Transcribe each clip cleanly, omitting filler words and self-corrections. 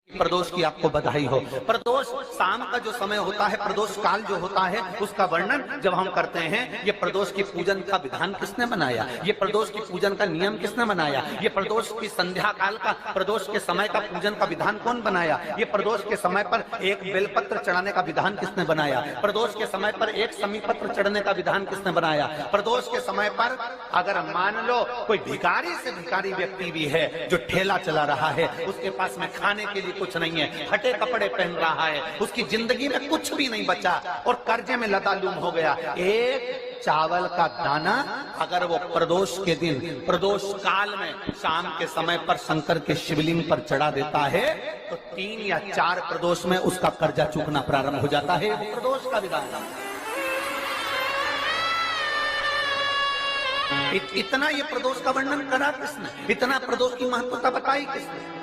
प्रदोष की आपको बधाई हो। प्रदोष शाम का जो समय होता है, प्रदोष काल जो होता है, उसका वर्णन जब हम करते हैं, ये प्रदोष की पूजन का विधान किसने बनाया, ये प्रदोष की पूजन का नियम किसने बनाया, ये प्रदोष की संध्या काल का, प्रदोष के समय का पूजन का विधान कौन बनाया, ये प्रदोष के समय पर एक बेलपत्र चढ़ाने का विधान किसने बनाया, प्रदोष के समय पर एक समीपत्र चढ़ने का विधान किसने बनाया। प्रदोष के समय पर अगर मान लो कोई भिखारी से भिखारी व्यक्ति भी है जो ठेला चला रहा है, उसके पास में खाने के लिए कुछ नहीं है, फटे कपड़े पहन रहा है, उसकी जिंदगी में कुछ भी नहीं बचा और कर्जे में लतालूम हो गया, एक चावल का दाना अगर वो प्रदोष के दिन, प्रदोष काल में शाम के समय पर शंकर के शिवलिंग पर चढ़ा देता है तो 3 या 4 प्रदोष में उसका कर्जा चूकना प्रारंभ हो जाता है। प्रदोष का विधान इतना ये प्रदोष का वर्णन करा किसने, इतना प्रदोष की महत्वता बताई किसने,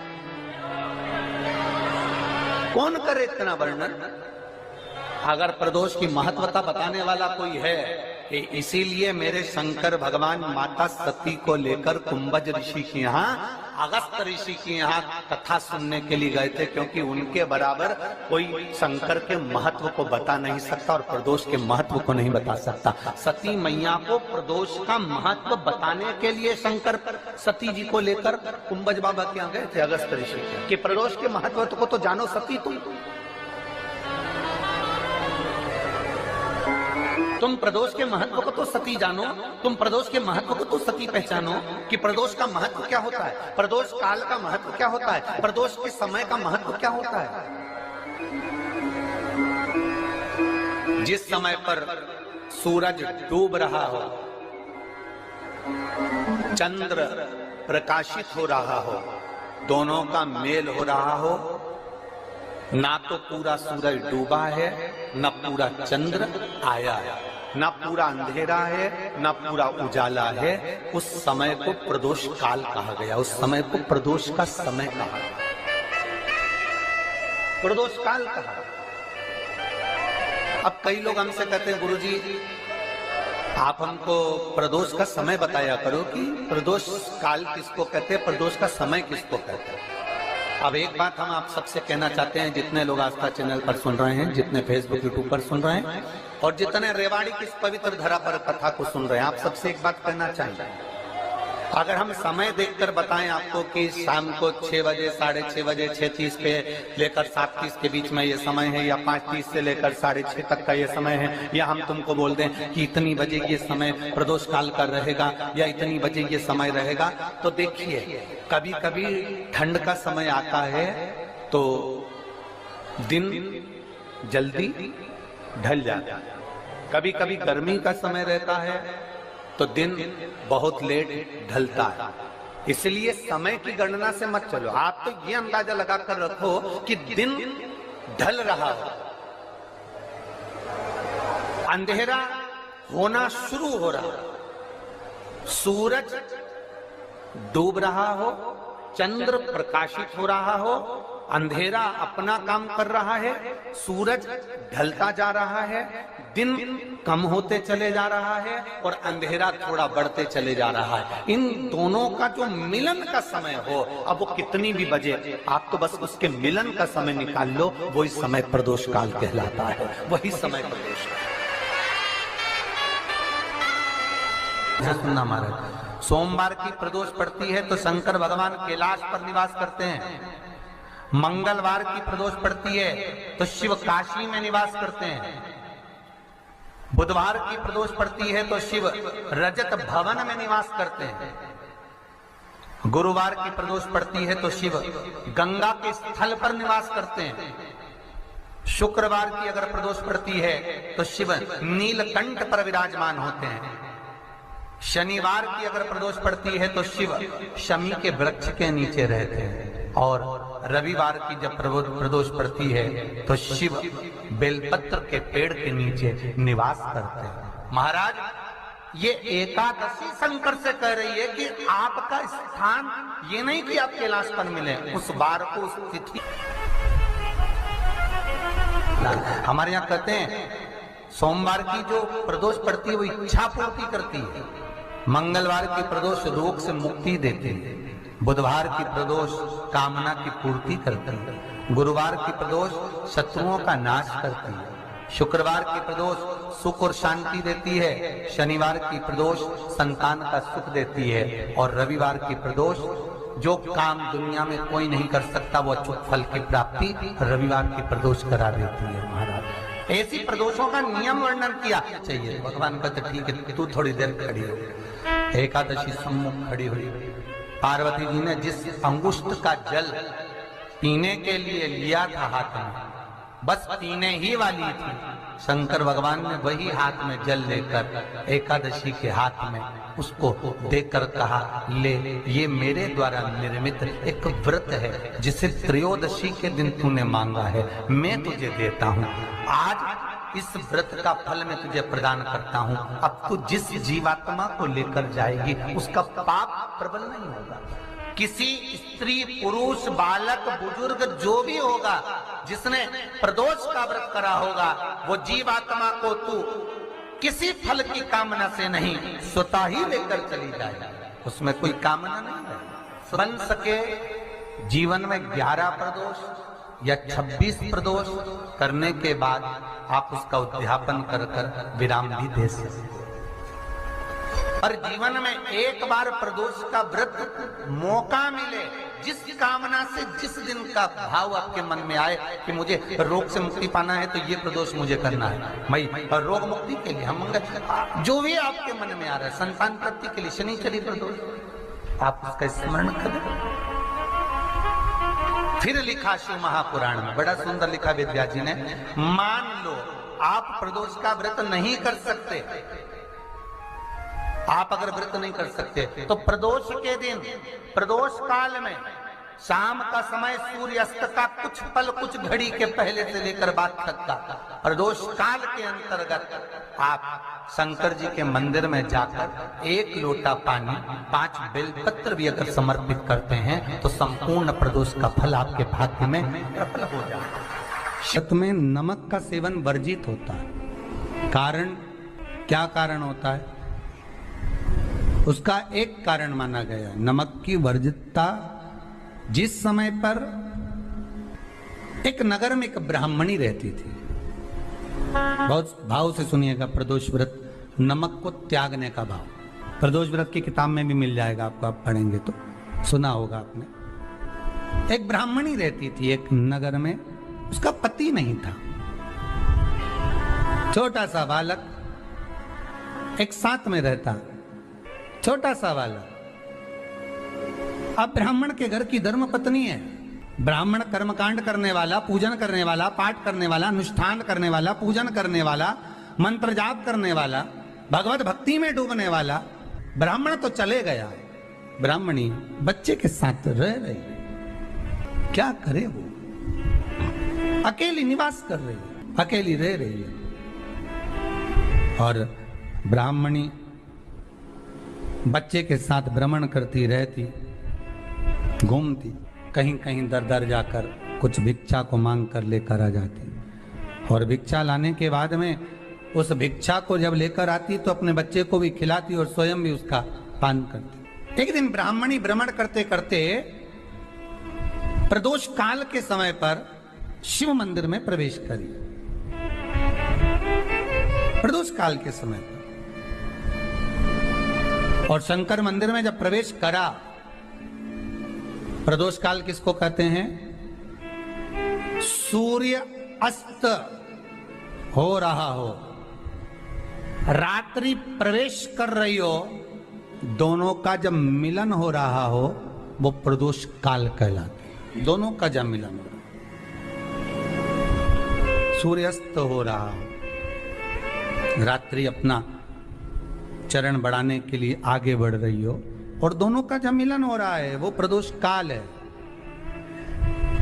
कौन करे इतना वर्णन। अगर प्रदोष की महत्वता बताने वाला कोई है, इसीलिए मेरे शंकर भगवान माता सती को लेकर कुंभज ऋषि के यहाँ, अगस्त ऋषि के यहाँ कथा सुनने के लिए गए थे, क्योंकि उनके बराबर कोई शंकर के महत्व को बता नहीं सकता और प्रदोष के महत्व को नहीं बता सकता। सती मैया को प्रदोष का महत्व बताने के लिए शंकर सती जी को लेकर कुंभज बाबा के यहाँ गए थे, अगस्त ऋषि के, कि प्रदोष के महत्व को तो जानो सती तुम प्रदोष के महत्व को तो सती जानो, तुम प्रदोष के महत्व को तो सती पहचानो कि प्रदोष का महत्व क्या होता है, प्रदोष काल का महत्व क्या होता है, प्रदोष के समय का महत्व क्या होता है। जिस समय पर सूरज डूब रहा हो, चंद्र प्रकाशित हो रहा हो, दोनों का मेल हो रहा हो, ना तो पूरा सूरज डूबा है, न पूरा चंद्र आया है, न पूरा अंधेरा है, न पूरा उजाला है, उस समय को प्रदोष काल कहा गया, उस समय को प्रदोष का समय कहा, प्रदोष काल कहा। अब कई लोग हमसे कहते हैं गुरुजी आप हमको प्रदोष का समय बताया करो कि प्रदोष काल किसको कहते हैं, प्रदोष का समय किसको कहते हैं। अब एक बात हम आप सबसे कहना चाहते हैं, जितने लोग आस्था चैनल पर सुन रहे हैं, जितने फेसबुक यूट्यूब पर सुन रहे हैं और जितने रेवाड़ी की इस पवित्र धरा पर कथा को सुन रहे हैं, आप सबसे एक बात कहना चाहिए, अगर हम समय देखकर बताएं आपको कि शाम को 6 बजे, 6:30 बजे, 6:30 पे लेकर 7:30 के बीच में ये समय है, या 5:30 से लेकर 6:30 तक का ये समय है, या हम तुमको बोल दें कि इतनी बजे ये समय प्रदोष काल का रहेगा या इतनी बजे ये समय रहेगा, तो देखिए कभी कभी ठंड का समय आता है तो दिन जल्दी ढल जाता है, कभी कभी गर्मी का समय रहता है तो दिन बहुत लेट ढलता है। इसलिए समय की गणना से मत चलो, आप तो ये अंदाजा लगाकर रखो कि दिन ढल रहा हो, अंधेरा होना शुरू हो रहा हो, सूरज डूब रहा हो, चंद्र प्रकाशित हो रहा हो, अंधेरा अपना काम कर रहा है, सूरज ढलता जा रहा है, दिन कम होते चले जा रहा है और अंधेरा थोड़ा बढ़ते चले जा रहा है। इन दोनों का जो मिलन का समय हो, अब वो कितनी भी बजे, आप तो बस उसके मिलन का समय निकाल लो, वही समय प्रदोष काल कहलाता है, वही समय प्रदोष काल। सुनना हमारे सोमवार की प्रदोष पड़ती है तो शंकर भगवान कैलाश पर निवास करते हैं, मंगलवार की प्रदोष पड़ती है तो शिव काशी में निवास करते हैं, बुधवार की प्रदोष पड़ती है तो शिव रजत भवन में निवास करते हैं, गुरुवार की प्रदोष पड़ती है तो शिव गंगा के स्थल पर निवास करते हैं, शुक्रवार की अगर प्रदोष पड़ती है तो शिव नीलकंठ पर विराजमान होते हैं, शनिवार की अगर प्रदोष पड़ती है तो शिव शमी के वृक्ष के नीचे रहते हैं, और रविवार की जब प्रदोष पड़ती है तो शिव बेलपत्र के पेड़ के नीचे निवास करते हैं। महाराज ये एकादशी शंकर से कह रही है कि आपका स्थान ये नहीं कि आप कैलाश पर मिले, उस बार को उस तिथि। हमारे यहाँ कहते हैं सोमवार की जो प्रदोष पड़ती है वो इच्छा पूर्ति करती है, मंगलवार की प्रदोष रोग से मुक्ति देती है, बुधवार की प्रदोष कामना की पूर्ति करती है, गुरुवार की प्रदोष शत्रुओं का नाश करती है, शुक्रवार की प्रदोष सुख और शांति देती है, शनिवार की प्रदोष संतान का सुख देती है, और रविवार की प्रदोष जो काम दुनिया में कोई नहीं कर सकता वो अचूक फल की प्राप्ति रविवार की प्रदोष करा देती है। महाराज ऐसी प्रदोषों का नियम वर्णन किया चाहिए। भगवान कहते ठीक है तू थोड़ी देर खड़ी हो। एकादशी सम्मुख खड़ी हुई, पार्वती जी ने जिस अंगुष्ठ का जल पीने के लिए लिया था हाथ में, बस पीने ही वाली थी, शंकर भगवान ने वही हाथ में जल लेकर एकादशी के हाथ में उसको देकर कहा ले, ये मेरे द्वारा निर्मित एक व्रत है जिसे त्रयोदशी के दिन तूने मांगा है, मैं तुझे देता हूँ। आज इस व्रत का फल मैं तुझे प्रदान करता हूँ। अब तू जिस जीवात्मा को लेकर जाएगी उसका पाप प्रबल नहीं होगा। किसी स्त्री पुरुष बालक बुजुर्ग जो भी होगा जिसने प्रदोष का व्रत करा होगा वो जीवात्मा को तू किसी फल की कामना से नहीं स्वतः ही लेकर चली जाए, उसमें कोई कामना नहीं है। बन सके जीवन में 11 प्रदोष या 26 प्रदोष करने के बाद आप उसका उद्यापन कर कर विराम भी दे सकते। और जीवन में एक बार प्रदोष का व्रत मौका मिले, जिस कामना से जिस दिन का भाव आपके मन में आए कि मुझे रोग से मुक्ति पाना है तो ये प्रदोष मुझे करना है, मैं रोग मुक्ति के लिए हम जो भी आपके मन में आ रहा है, संतान प्राप्ति के लिए शनिचरी प्रदोष, आप उसका स्मरण करें। फिर लिखा शिव महापुराण में, बड़ा सुंदर लिखा विद्या जी ने, मान लो आप प्रदोष का व्रत नहीं कर सकते, आप अगर व्रत नहीं कर सकते तो प्रदोष के दिन प्रदोष काल में शाम का समय सूर्यास्त का कुछ पल कुछ घड़ी के पहले से लेकर बाद तक का प्रदोष काल के अंतर्गत आप शंकर जी के मंदिर में जाकर 1 लोटा पानी 5 बेलपत्र भी अगर समर्पित करते हैं तो संपूर्ण प्रदोष का फल आपके भाग्य में प्रबल हो जाए। शत में नमक का सेवन वर्जित होता है। कारण क्या कारण होता है? उसका एक कारण माना गया, नमक की वर्जितता। जिस समय पर एक नगर में एक ब्राह्मणी रहती थी, बहुत भाव से सुनिएगा, प्रदोष व्रत नमक को त्यागने का भाव, प्रदोष व्रत की किताब में भी मिल जाएगा आपको, आप पढ़ेंगे तो सुना होगा आपने। एक ब्राह्मणी रहती थी एक नगर में, उसका पति नहीं था, छोटा सा बालक एक साथ में रहता, छोटा सा वाला। अब ब्राह्मण के घर की धर्म पत्नी है, ब्राह्मण कर्मकांड करने वाला, पूजन करने वाला, पाठ करने वाला, अनुष्ठान करने वाला, पूजन करने वाला, मंत्र जाप करने वाला, भगवत भक्ति में डूबने वाला। ब्राह्मण तो चले गया, ब्राह्मणी बच्चे के साथ रह रही, क्या करे वो, अकेली निवास कर रही है, अकेली रह रही है। और ब्राह्मणी बच्चे के साथ भ्रमण करती रहती, घूमती, कहीं कहीं दर दर जाकर कुछ भिक्षा को मांग कर लेकर आ जाती, और भिक्षा लाने के बाद में उस भिक्षा को जब लेकर आती तो अपने बच्चे को भी खिलाती और स्वयं भी उसका पान करती। एक दिन ब्राह्मणी भ्रमण करते करते प्रदोष काल के समय पर शिव मंदिर में प्रवेश करी। प्रदोष काल के समय पर और शंकर मंदिर में जब प्रवेश करा, प्रदोष काल किसको कहते हैं? सूर्य अस्त हो रहा हो, रात्रि प्रवेश कर रही हो, दोनों का जब मिलन हो रहा हो वो प्रदोष काल कहलाते। दोनों का जब मिलन हो रहा, सूर्यास्त हो रहा हो, रात्रि अपना चरण बढ़ाने के लिए आगे बढ़ रही हो और दोनों का जब मिलन हो रहा है वो प्रदोष काल है,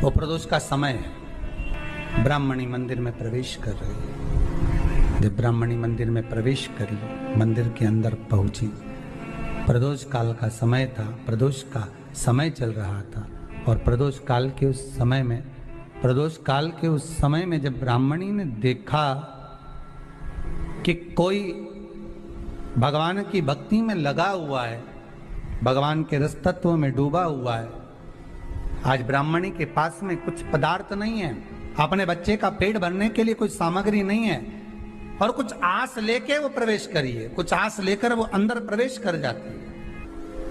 वो प्रदोष का समय है। ब्राह्मणी मंदिर में प्रवेश कर रही है। जब ब्राह्मणी मंदिर में प्रवेश करी, मंदिर के अंदर पहुंची, प्रदोष काल का समय था, प्रदोष का समय चल रहा था। और प्रदोष काल के उस समय में, प्रदोष काल के उस समय में जब ब्राह्मणी ने देखा कि कोई भगवान की भक्ति में लगा हुआ है, भगवान के रस तत्व में डूबा हुआ है। आज ब्राह्मणी के पास में कुछ पदार्थ नहीं है, अपने बच्चे का पेट भरने के लिए कुछ सामग्री नहीं है, और कुछ आस लेके वो प्रवेश करिए, कुछ आस लेकर वो अंदर प्रवेश कर जाती है।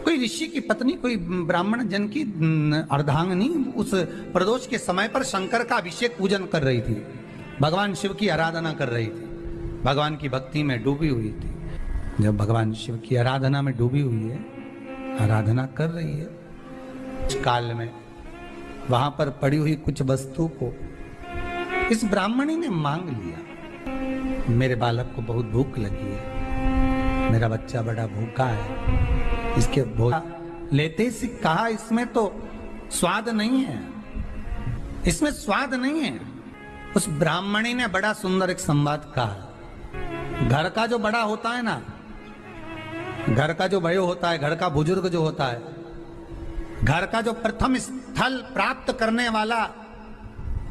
कोई ऋषि की पत्नी, कोई ब्राह्मण जन की अर्धांगिनी उस प्रदोष के समय पर शंकर का अभिषेक पूजन कर रही थी, भगवान शिव की आराधना कर रही थी, भगवान की भक्ति में डूबी हुई थी। जब भगवान शिव की आराधना में डूबी हुई है, आराधना कर रही है, इस काल में वहां पर पड़ी हुई कुछ वस्तु को इस ब्राह्मणी ने मांग लिया। मेरे बालक को बहुत भूख लगी है, मेरा बच्चा बड़ा भूखा है, इसके भोजन लेते ही कहा इसमें तो स्वाद नहीं है, इसमें स्वाद नहीं है। उस ब्राह्मणी ने बड़ा सुंदर एक संवाद कहा। घर का जो बड़ा होता है ना, घर का जो भयो होता है, घर का बुजुर्ग जो होता है, घर का जो प्रथम स्थल प्राप्त करने वाला,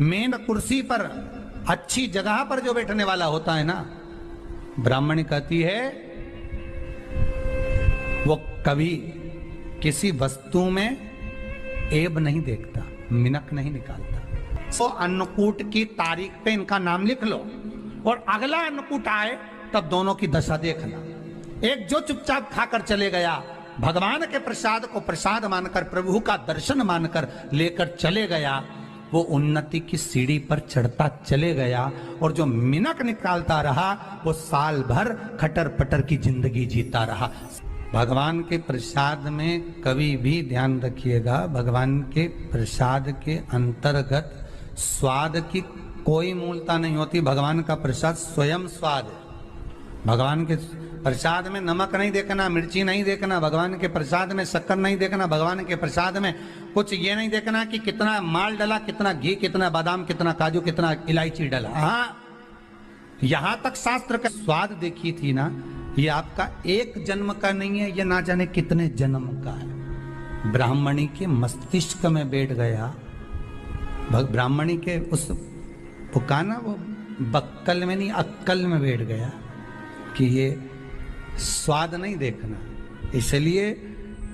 मेन कुर्सी पर अच्छी जगह पर जो बैठने वाला होता है ना, ब्राह्मणी कहती है वो कभी किसी वस्तु में ऐब नहीं देखता, मिनक नहीं निकालता। तो अन्नकूट की तारीख पे इनका नाम लिख लो, और अगला अन्नकूट आए तब दोनों की दशा देखना। एक जो चुपचाप खाकर चले गया, भगवान के प्रसाद को प्रसाद मानकर, प्रभु का दर्शन मानकर लेकर चले गया, वो उन्नति की सीढ़ी पर चढ़ता चले गया, और जो मिनक निकालता रहा वो साल भर खटर पटर की जिंदगी जीता रहा। भगवान के प्रसाद में कभी भी ध्यान रखिएगा, भगवान के प्रसाद के अंतर्गत स्वाद की कोई मूलता नहीं होती। भगवान का प्रसाद स्वयं स्वाद है। भगवान के प्रसाद में नमक नहीं देखना, मिर्ची नहीं देखना, भगवान के प्रसाद में शक्कर नहीं देखना, भगवान के प्रसाद में कुछ ये नहीं देखना कि कितना माल डला, कितना घी, कितना बादाम, कितना काजू, कितना इलायची डला। हाँ, यहां तक शास्त्र का स्वाद देखी थी ना, ये आपका एक जन्म का नहीं है, ये ना जाने कितने जन्म का है। ब्राह्मणी के मस्तिष्क में बैठ गया, ब्राह्मणी के उस पुकाना वो बक्कल में नहीं अक्कल में बैठ गया कि ये स्वाद नहीं देखना। इसलिए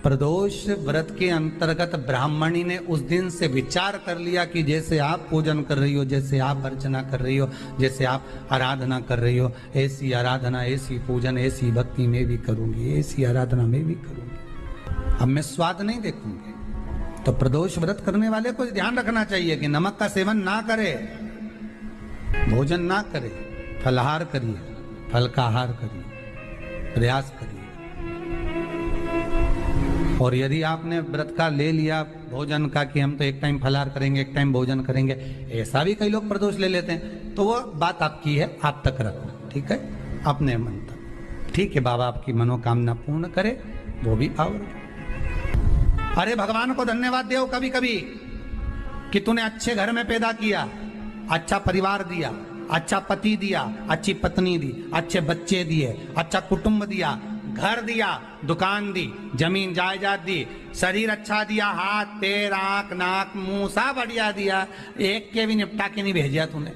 प्रदोष व्रत के अंतर्गत ब्राह्मणी ने उस दिन से विचार कर लिया कि जैसे आप पूजन कर रही हो, जैसे आप अर्चना कर रही हो, जैसे आप आराधना कर रही हो, ऐसी आराधना, ऐसी पूजन, ऐसी भक्ति में भी करूंगी, ऐसी आराधना में भी करूंगी। अब मैं स्वाद नहीं देखूंगी। तो प्रदोष व्रत करने वाले को ध्यान रखना चाहिए कि नमक का सेवन ना करे, भोजन ना करे, फलाहार करिए, फल का आहार करिए, प्रयास करिए। और यदि आपने व्रत का ले लिया भोजन का कि हम तो एक टाइम फलाहार करेंगे, एक टाइम भोजन करेंगे, ऐसा भी कई लोग प्रदोष ले लेते हैं, तो वो बात आपकी है, आप तक रखना, ठीक है, अपने मन तक। ठीक है, बाबा आपकी मनोकामना पूर्ण करे, वो भी पावर। अरे भगवान को धन्यवाद दो कभी कभी कि तूने अच्छे घर में पैदा किया, अच्छा परिवार दिया, अच्छा पति दिया, अच्छी पत्नी दी, अच्छे बच्चे दिए, अच्छा कुटुंब दिया, घर दिया, दुकान दी, जमीन जायदाद दी, शरीर अच्छा दिया, हाथ पैर आंख नाक मुंह सब बढ़िया दिया, एक के भी निपटा के नहीं भेजा तूने।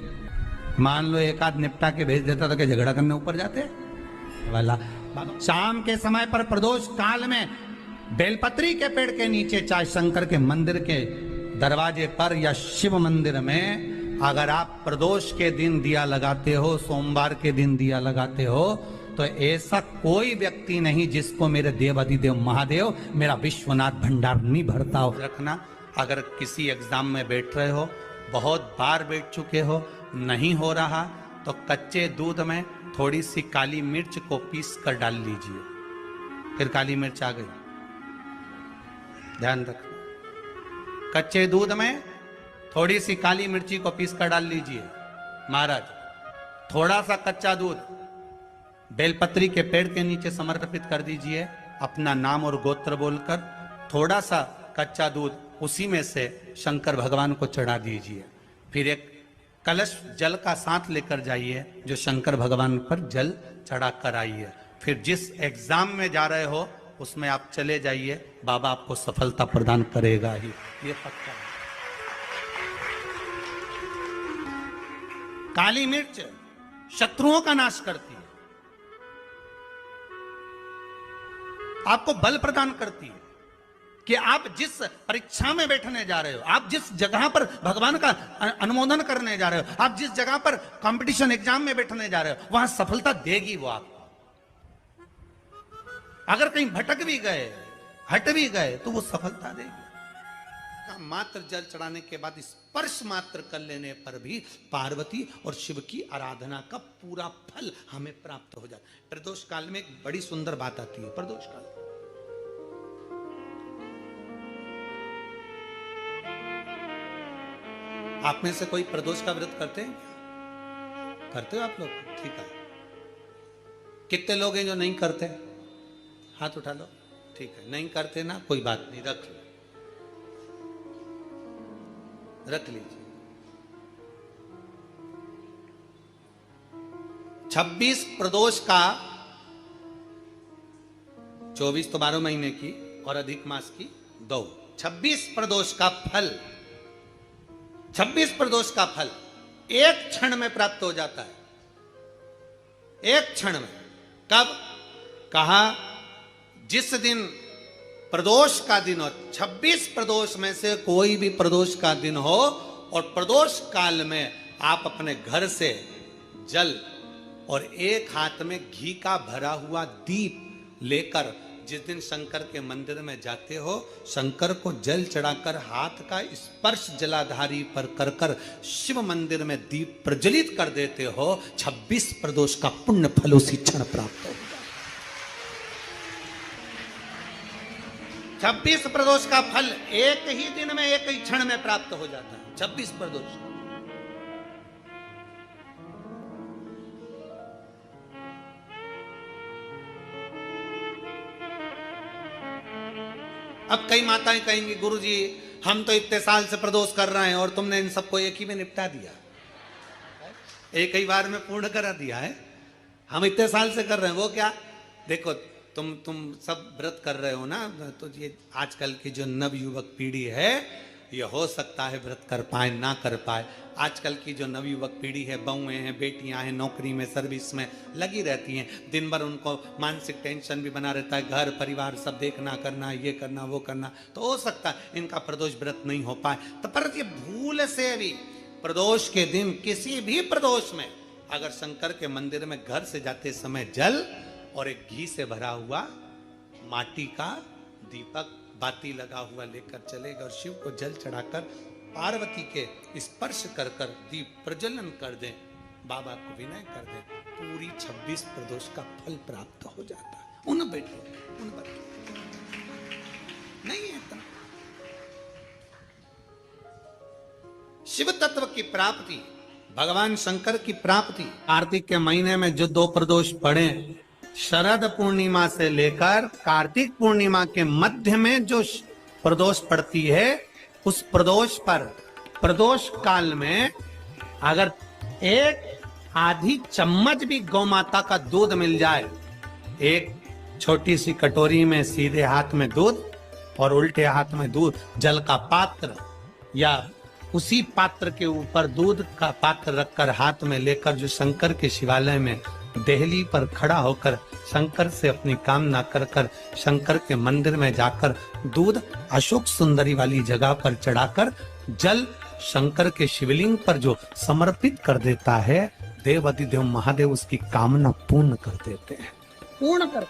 मान लो एक आध निपटा के भेज देता तो क्या झगड़ा करने ऊपर जाते वाला। शाम के समय पर प्रदोष काल में बेलपत्री के पेड़ के नीचे, चाहे शंकर के मंदिर के दरवाजे पर या शिव मंदिर में, अगर आप प्रदोष के दिन दिया लगाते हो, सोमवार के दिन दिया लगाते हो, तो ऐसा कोई व्यक्ति नहीं जिसको मेरे देवाधिदेव महादेव, मेरा विश्वनाथ भंडार नहीं भरता हो। रखना, अगर किसी एग्जाम में बैठ रहे हो, बहुत बार बैठ चुके हो, नहीं हो रहा, तो कच्चे दूध में थोड़ी सी काली मिर्च को पीस कर डाल लीजिए। फिर काली मिर्च आ गई, ध्यान रखना। कच्चे दूध में थोड़ी सी काली मिर्ची को पीस कर डाल लीजिए। महाराज, थोड़ा सा कच्चा दूध बेलपत्री के पेड़ के नीचे समर्पित कर दीजिए, अपना नाम और गोत्र बोलकर। थोड़ा सा कच्चा दूध उसी में से शंकर भगवान को चढ़ा दीजिए। फिर एक कलश जल का साथ लेकर जाइए, जो शंकर भगवान पर जल चढ़ा कर आइए। फिर जिस एग्जाम में जा रहे हो उसमें आप चले जाइए, बाबा आपको सफलता प्रदान करेगा ही, ये पक्का है। काली मिर्च शत्रुओं का नाश करती है। आपको बल प्रदान करती है कि आप जिस परीक्षा में बैठने जा रहे हो, आप जिस जगह पर भगवान का अनुमोदन करने जा रहे हो, आप जिस जगह पर कंपटीशन एग्जाम में बैठने जा रहे हो, वहां सफलता देगी वो आपको। अगर कहीं भटक भी गए, हट भी गए, तो वो सफलता देगी। मात्र जल चढ़ाने के बाद स्पर्श मात्र कर लेने पर भी पार्वती और शिव की आराधना का पूरा फल हमें प्राप्त हो जाता है। प्रदोष काल में एक बड़ी सुंदर बात आती है। प्रदोष काल आप में से कोई प्रदोष का व्रत करते हैं? करते हो आप लोग? ठीक है। कितने लोग हैं जो नहीं करते? हाथ उठा लो। ठीक है, नहीं करते ना, कोई बात नहीं, रख लो, रख लीजिए। 26 प्रदोष का, 24 तो 12 महीने की और अधिक मास की 2, 26 प्रदोष का फल, 26 प्रदोष का फल एक क्षण में प्राप्त हो जाता है। एक क्षण में। कब? कहा जिस दिन प्रदोष का दिन हो, 26 प्रदोष में से कोई भी प्रदोष का दिन हो, और प्रदोष काल में आप अपने घर से जल और एक हाथ में घी का भरा हुआ दीप लेकर जिस दिन शंकर के मंदिर में जाते हो, शंकर को जल चढ़ाकर हाथ का स्पर्श जलाधारी पर कर कर शिव मंदिर में दीप प्रज्वलित कर देते हो, 26 प्रदोष का पुण्य फल उसी क्षण प्राप्त हो। 26 प्रदोष का फल एक ही दिन में, एक ही क्षण में प्राप्त हो जाता है। 26 प्रदोष। अब कई माताएं कहेंगी, गुरुजी हम तो इतने साल से प्रदोष कर रहे हैं और तुमने इन सबको एक ही में निपटा दिया, एक ही बार में पूर्ण करा दिया है। हम इतने साल से कर रहे हैं, वो क्या? देखो तुम सब व्रत कर रहे हो ना, तो ये आजकल की जो नव युवक पीढ़ी है, ये हो सकता है व्रत कर पाए ना कर पाए। आजकल की जो नव युवक पीढ़ी है, बहुएं हैं, बेटियां हैं, नौकरी में, सर्विस में लगी रहती हैं, दिन भर उनको मानसिक टेंशन भी बना रहता है, घर परिवार सब देखना, करना, ये करना, वो करना, तो हो सकता है इनका प्रदोष व्रत नहीं हो पाए। तो पर ये भूल से भी प्रदोष के दिन, किसी भी प्रदोष में अगर शंकर के मंदिर में घर से जाते समय जल और एक घी से भरा हुआ माटी का दीपक बाती लगा हुआ लेकर चलेगा और शिव को जल चढ़ाकर पार्वती के स्पर्श कर कर दीप प्रज्वलन कर दें, बाबा को विनय कर दें, पूरी 26 प्रदोष का फल प्राप्त हो जाता है। उन बेटों उन बच्चों नहीं है इतना। शिव तत्व की प्राप्ति, भगवान शंकर की प्राप्ति, कार्तिक के महीने में जो 2 प्रदोष पड़े, शरद पूर्णिमा से लेकर कार्तिक पूर्णिमा के मध्य में जो प्रदोष पड़ती है, उस प्रदोष पर प्रदोष काल में अगर एक आधी चम्मच भी गौ माता का दूध मिल जाए, एक छोटी सी कटोरी में सीधे हाथ में दूध और उल्टे हाथ में दूध, जल का पात्र या उसी पात्र के ऊपर दूध का पात्र रखकर हाथ में लेकर जो शंकर के शिवालय में देहली पर खड़ा होकर शंकर से अपनी कामना कर कर शंकर के मंदिर में जाकर दूध अशोक सुंदरी वाली जगह पर चढ़ाकर जल शंकर के शिवलिंग पर जो समर्पित कर देता है, देवाधिदेव महादेव उसकी कामना पूर्ण कर देते हैं, पूर्ण कर।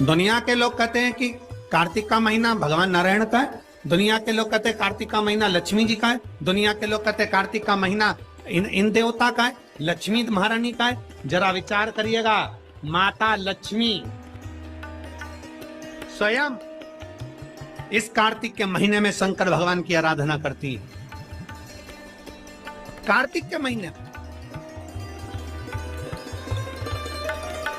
दुनिया के लोग कहते हैं कि कार्तिक का महीना भगवान नारायण का है, दुनिया के लोग कहते हैं कार्तिक का महीना लक्ष्मी जी का है, दुनिया के लोग कहते हैं कार्तिक का महीना इन देवता का है, लक्ष्मी महारानी का है। जरा विचार करिएगा, माता लक्ष्मी स्वयं इस कार्तिक के महीने में शंकर भगवान की आराधना करती है। कार्तिक के महीने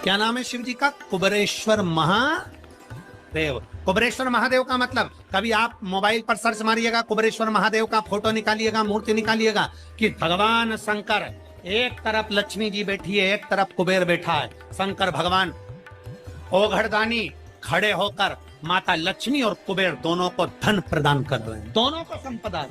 क्या नाम है शिव जी का? कुबेरेश्वर महादेव। कुबेरेश्वर महादेव का मतलब, कभी आप मोबाइल पर सर्च मारिएगा, कुबेरेश्वर महादेव का फोटो निकालिएगा, मूर्ति निकालिएगा कि भगवान शंकर, एक तरफ लक्ष्मी जी बैठी है, एक तरफ कुबेर बैठा है। शंकर भगवान ओघड़दानी खड़े होकर माता लक्ष्मी और कुबेर दोनों को धन प्रदान कर रहे हैं, दोनों को संपदा।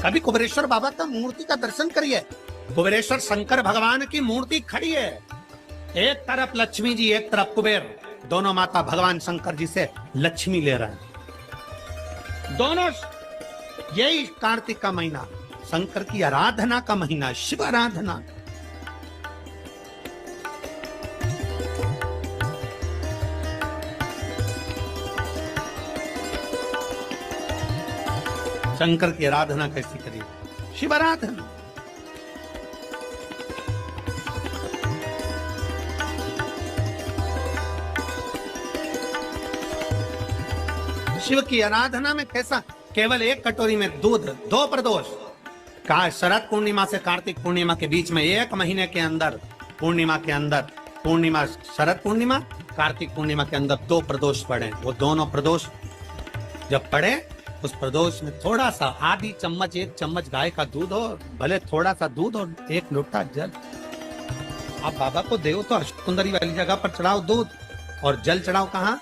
कभी कुबेरेश्वर बाबा का मूर्ति का दर्शन करिए। कुबेरेश्वर शंकर भगवान की मूर्ति खड़ी है, एक तरफ लक्ष्मी जी एक तरफ कुबेर, दोनों माता भगवान शंकर जी से लक्ष्मी ले रहे हैं। दोनों, यही कार्तिक का महीना शंकर की आराधना का महीना, शिव आराधना। शंकर की आराधना कैसी करिए? शिव आराधना। शिव की आराधना में कैसा? केवल एक कटोरी में दूध, 2 प्रदोष का शरद पूर्णिमा से कार्तिक पूर्णिमा के बीच में, एक महीने के अंदर, पूर्णिमा के अंदर, पूर्णिमा शरद पूर्णिमा कार्तिक पूर्णिमा के अंदर 2 प्रदोष पढ़े। वो दोनों प्रदोष जब पढ़े, उस प्रदोष में थोड़ा सा, आधी चम्मच, 1 चम्मच गाय का दूध हो, भले थोड़ा सा दूध और 1 लोटा जल। आप बाबा को देव तो अष्टकुंदरी वाली जगह पर चढ़ाओ दूध, और जल चढ़ाओ कहाँ?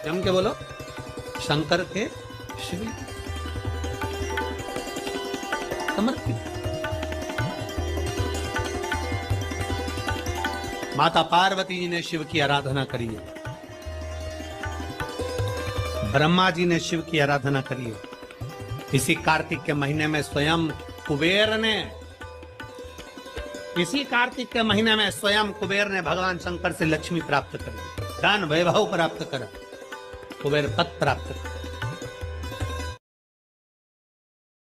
जम के बोलो, शंकर के शिवलिंग समर्पित। माता पार्वती जी ने शिव की आराधना करी है, ब्रह्मा जी ने शिव की आराधना करी है। इसी कार्तिक के महीने में स्वयं कुबेर ने, इसी कार्तिक के महीने में स्वयं कुबेर ने भगवान शंकर से लक्ष्मी प्राप्त करी, धन वैभव प्राप्त करा, कुबेर पद प्राप्त करा।